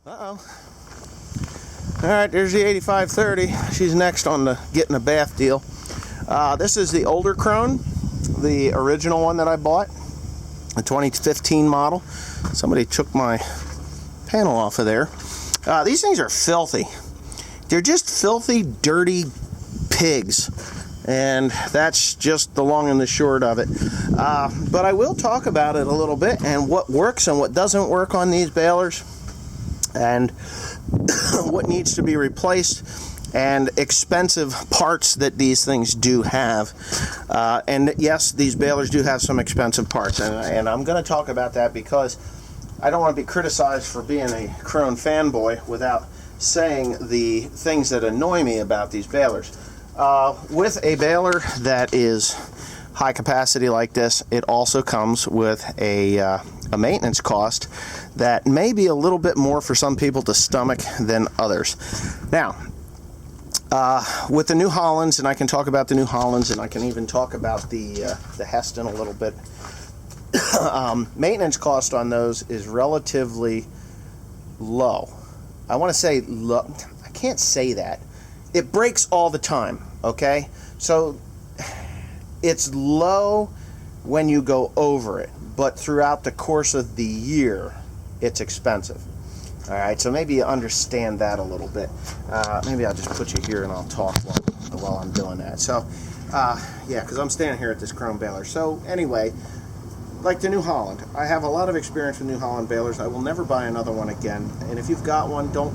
Uh-oh. Alright, there's the 8530. She's next on the getting a bath deal. This is the older Krone, the original one that I bought, a 2015 model. Somebody took my panel off of there. These things are filthy. They're just filthy, dirty pigs. And that's just the long and the short of it. But I will talk about it a little bit and what works and what doesn't work on these balers, and what needs to be replaced, and expensive parts that these things do have. And yes, these balers do have some expensive parts, and I'm going to talk about that because I don't want to be criticized for being a Krone fanboy without saying the things that annoy me about these balers. With a baler that is high capacity like this, it also comes with a maintenance cost that may be a little bit more for some people to stomach than others. Now, with the New Hollands, and I can talk about the New Hollands, and I can even talk about the Heston a little bit, maintenance cost on those is relatively low. I want to say low. I can't say that. It breaks all the time, okay? So it's low when you go over it, but throughout the course of the year, it's expensive. All right, so maybe you understand that a little bit. Maybe I'll just put you here and I'll talk while I'm doing that. So, yeah, because I'm standing here at this Krone baler. So anyway, like the New Holland, I have a lot of experience with New Holland balers. I will never buy another one again. And if you've got one, don't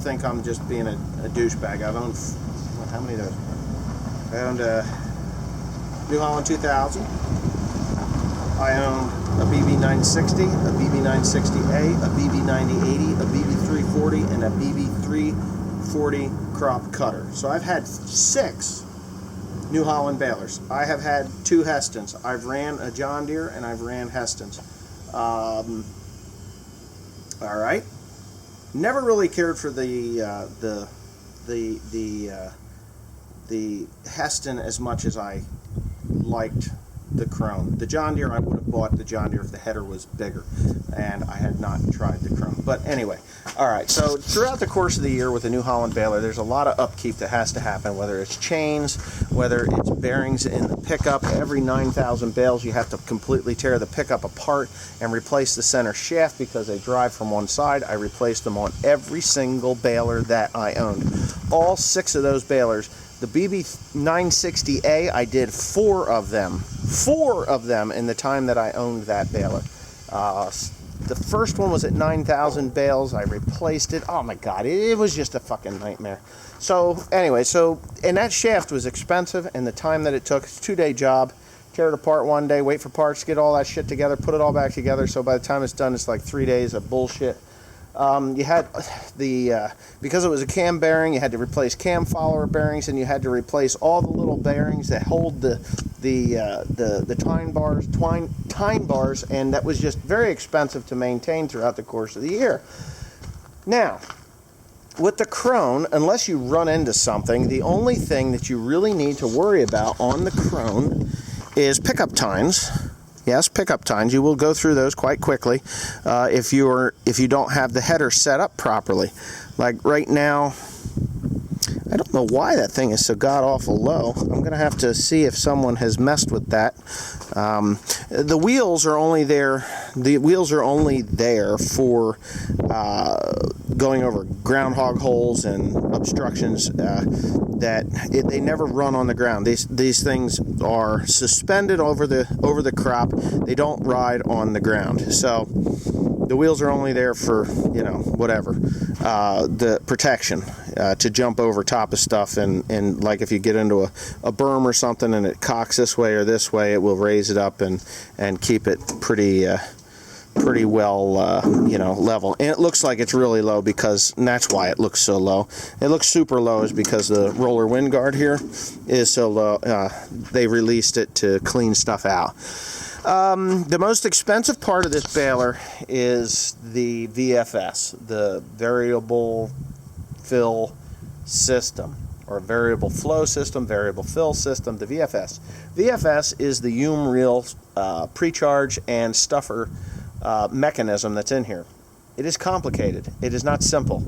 think I'm just being a douchebag. I've owned, how many of those? I owned a New Holland 2000. I owned a BB960, a BB960A, a BB9080, a BB340, and a BB340 crop cutter. So I've had 6 New Holland balers. I have had 2 Hestons. I've ran a John Deere and I've ran Hestons. All right. Never really cared for the Heston as much as I liked the Krone. The John Deere, I would have bought the John Deere if the header was bigger, and I had not tried the Krone. But anyway, all right, so throughout the course of the year with the New Holland baler, there's a lot of upkeep that has to happen, whether it's chains, whether it's bearings in the pickup. Every 9,000 bales, you have to completely tear the pickup apart and replace the center shaft because they drive from one side. I replaced them on every single baler that I owned. All 6 of those balers. The BB960A, I did 4 of them. 4 of them in the time that I owned that baler. The first one was at 9,000 bales. I replaced it. Oh my God, it was just a fucking nightmare. So anyway, and that shaft was expensive, and the time that it took, it's a 2-day job. Tear it apart one day, wait for parts, get all that shit together, put it all back together. So by the time it's done, it's like 3 days of bullshit. You had because it was a cam bearing, you had to replace cam follower bearings, and you had to replace all the little bearings that hold the tine bars, and that was just very expensive to maintain throughout the course of the year. Now, with the Krone, unless you run into something, the only thing that you really need to worry about on the Krone is pickup tines. Yes, pickup tines. You will go through those quite quickly if you don't have the header set up properly. Like right now, I don't know why that thing is so god-awful low. I'm going to have to see if someone has messed with that. The wheels are only there. The wheels are only there for going over groundhog holes and obstructions. They never run on the ground. These things are suspended over the crop. They don't ride on the ground. So the wheels are only there for whatever the protection to jump over top of stuff, and like if you get into a berm or something and it cocks this way or this way, it will raise it up and keep it pretty well level. And it looks like it's really low and that's why it looks so low. It looks super low is because the roller wind guard here is so low. They released it to clean stuff out. The most expensive part of this baler is the VFS, the variable fill system, or variable flow system, variable fill system, the VFS. VFS is the Hume reel pre-charge and stuffer mechanism that's in here. it is complicated. It is not simple.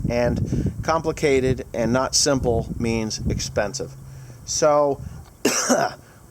And complicated and not simple means expensive. So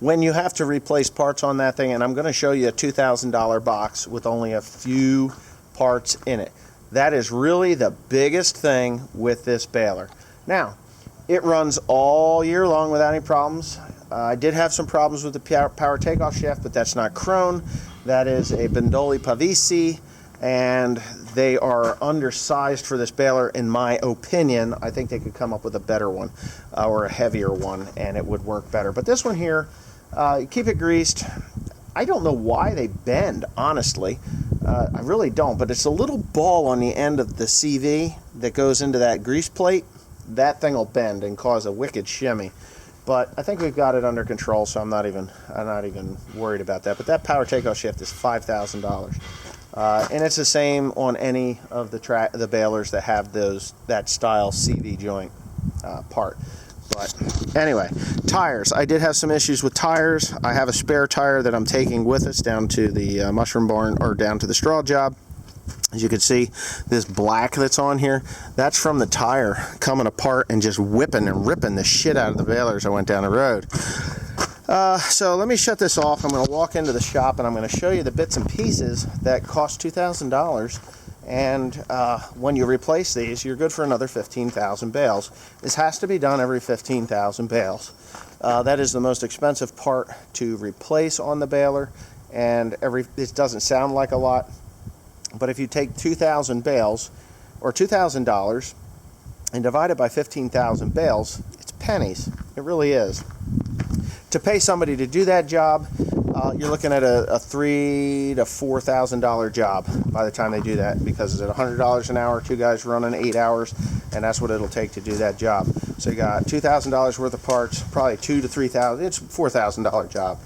when you have to replace parts on that thing, and I'm going to show you a $2,000 box with only a few parts in it. That is really the biggest thing with this baler. Now, it runs all year long without any problems. I did have some problems with the power takeoff shaft, but that's not Krone. That is a Bendoli Pavesi, and they are undersized for this baler, in my opinion. I think they could come up with a better one or a heavier one, and it would work better. But this one here, keep it greased. I don't know why they bend, honestly. I really don't, but it's a little ball on the end of the CV that goes into that grease plate. That thing will bend and cause a wicked shimmy. But I think we've got it under control, so I'm not even worried about that. But that power takeoff shaft is $5,000. And it's the same on any of the balers that have that style CV joint part. But anyway, tires. I did have some issues with tires. I have a spare tire that I'm taking with us down to the mushroom barn, or down to the straw job. As you can see, this black that's on here, that's from the tire coming apart and just whipping and ripping the shit out of the baler as I went down the road. So let me shut this off. I'm going to walk into the shop and I'm going to show you the bits and pieces that cost $2,000. And when you replace these, you're good for another 15,000 bales. This has to be done every 15,000 bales. That is the most expensive part to replace on the baler, and it doesn't sound like a lot, but if you take 2,000 bales, or $2,000, and divide it by 15,000 bales, it's pennies. It really is. To pay somebody to do that job, you're looking at a $3,000 to $4,000 job by the time they do that, because it's at $100 an hour, 2 guys running 8 hours, and that's what it'll take to do that job. So you got $2,000 worth of parts, probably $2,000 to $3,000. It's a $4,000 job.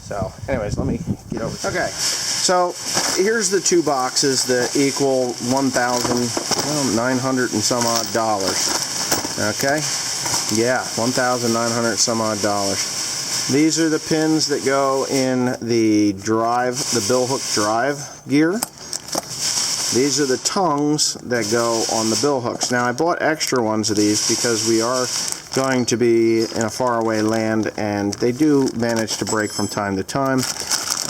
So, anyways, let me get over. Okay, so here's the 2 boxes that equal $1,900 and some odd dollars. Okay, yeah, $1,900 some odd dollars. These are the pins that go in the bill hook drive gear. These are the tongues that go on the bill hooks. Now, I bought extra ones of these because we are going to be in a faraway land, and they do manage to break from time to time.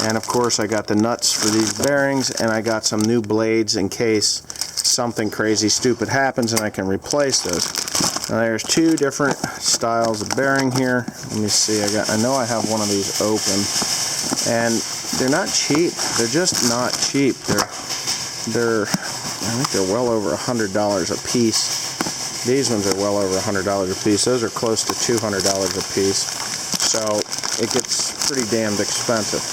And of course, I got the nuts for these bearings, and I got some new blades in case something crazy stupid happens and I can replace those. Now, there's 2 different styles of bearing here. Let me see. I know I have one of these open, and they're not cheap. They're just not cheap. I think they're well over $100 a piece. These ones are well over $100 a piece. Those are close to $200 a piece. So it gets pretty damned expensive.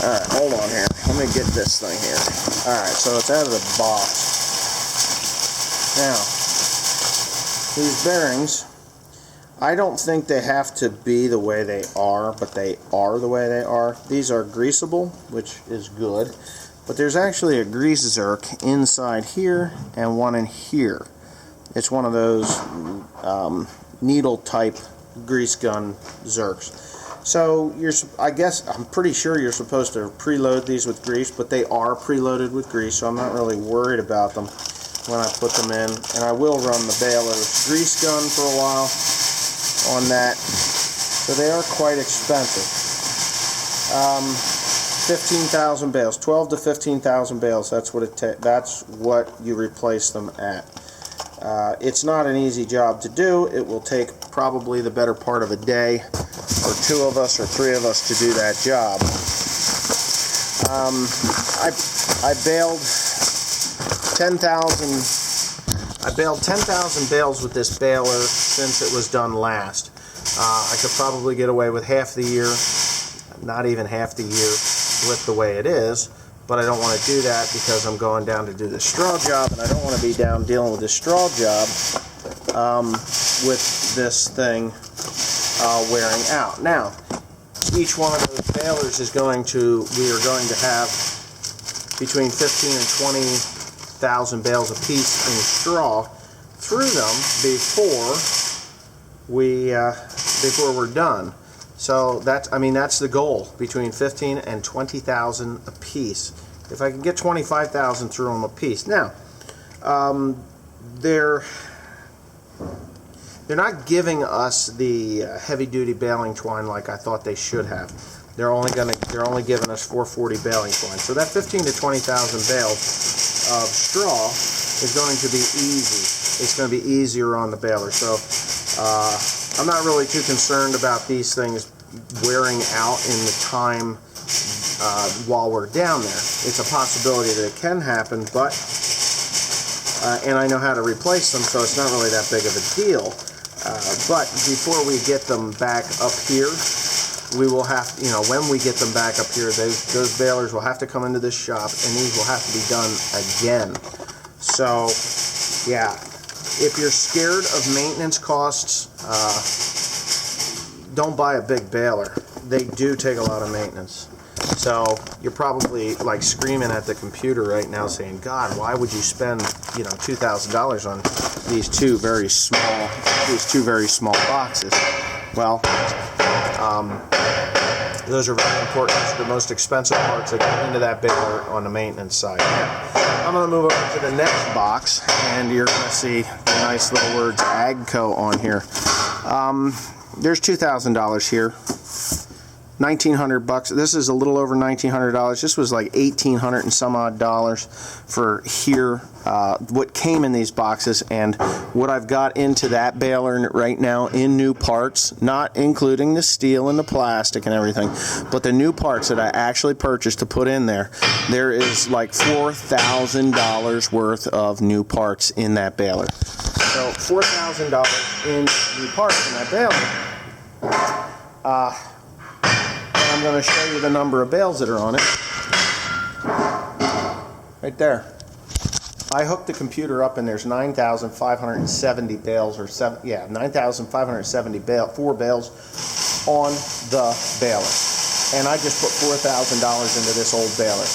Alright, hold on here. Let me get this thing here. Alright, so it's out of the box. Now, these bearings, I don't think they have to be the way they are, but they are the way they are. These are greasable, which is good. But there's actually a grease zerk inside here and one in here. It's one of those needle type grease gun zerks. So I'm pretty sure you're supposed to preload these with grease, but they are preloaded with grease, so I'm not really worried about them when I put them in. And I will run the baler's grease gun for a while on that. So they are quite expensive. 15,000 bales, 12 to 15,000 bales. That's what you replace them at. It's not an easy job to do. It will take probably the better part of a day, or 2 of us or 3 of us to do that job. I baled 10,000 bales with this baler since it was done last. I could probably get away with half the year, not even half the year, with the way it is. But I don't want to do that because I'm going down to do the straw job, and I don't want to be down dealing with this straw job with this thing wearing out. Now, each one of those balers we are going to have between 15 and 20,000 bales apiece in straw through them before we're done. So that's the goal, between 15 and 20,000 apiece if I can get 25,000 through them a piece. Now, they're not giving us the heavy-duty baling twine like I thought they should have. They're only giving us 440 baling twine. So that 15 to 20,000 bales of straw is going to be easy. It's going to be easier on the baler. So I'm not really too concerned about these things wearing out in the time while we're down there. It's a possibility that it can happen, but and I know how to replace them, so it's not really that big of a deal. But before we get them back up here, we will have, when we get them back up here, those balers will have to come into this shop, and these will have to be done again. So, yeah, if you're scared of maintenance costs, don't buy a big baler. They do take a lot of maintenance. So you're probably like screaming at the computer right now saying, God, why would you spend, $2,000 on these two very small boxes? Well, those are very important. Those are the most expensive parts that go into that baler on the maintenance side. Now, I'm going to move over to the next box, and you're going to see the nice little words AGCO on here. There's $2,000 here. $1,900. This is a little over $1,900. This was like $1,800 and some odd dollars for here. What came in these boxes, and what I've got into that baler right now in new parts, not including the steel and the plastic and everything, but the new parts that I actually purchased to put in there. There is like $4,000 worth of new parts in that baler. So $4,000 in new parts in that baler. I'm going to show you the number of bales that are on it. Right there. I hooked the computer up and there's 9,570 bales, or 9,570 4 bales on the baler. And I just put $4,000 into this old baler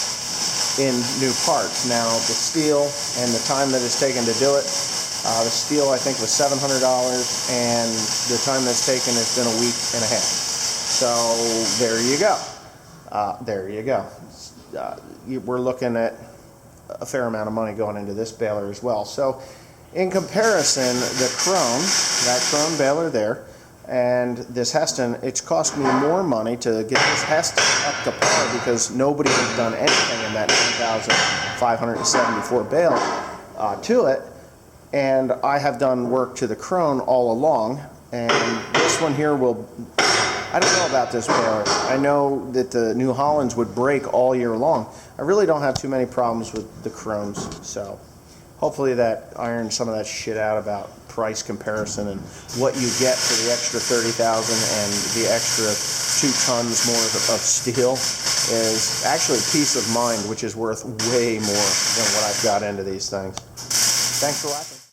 in new parts. Now the steel and the time that it's taken to do it, the steel I think was $700, and the time that's taken has been a week and a half. So there you go. There you go. We're looking at a fair amount of money going into this baler as well. So in comparison, the Krone, that Krone baler there, and this Heston, it's cost me more money to get this Heston up to par because nobody has done anything in that 9,574 bale to it. And I have done work to the Krone all along. And this one here will... I don't know about this baler. I know that the New Hollands would break all year long. I really don't have too many problems with the Krones, so hopefully that irons some of that shit out about price comparison and what you get for the extra $30,000 and the extra 2 tons more of steel is actually peace of mind, which is worth way more than what I've got into these things. Thanks for watching.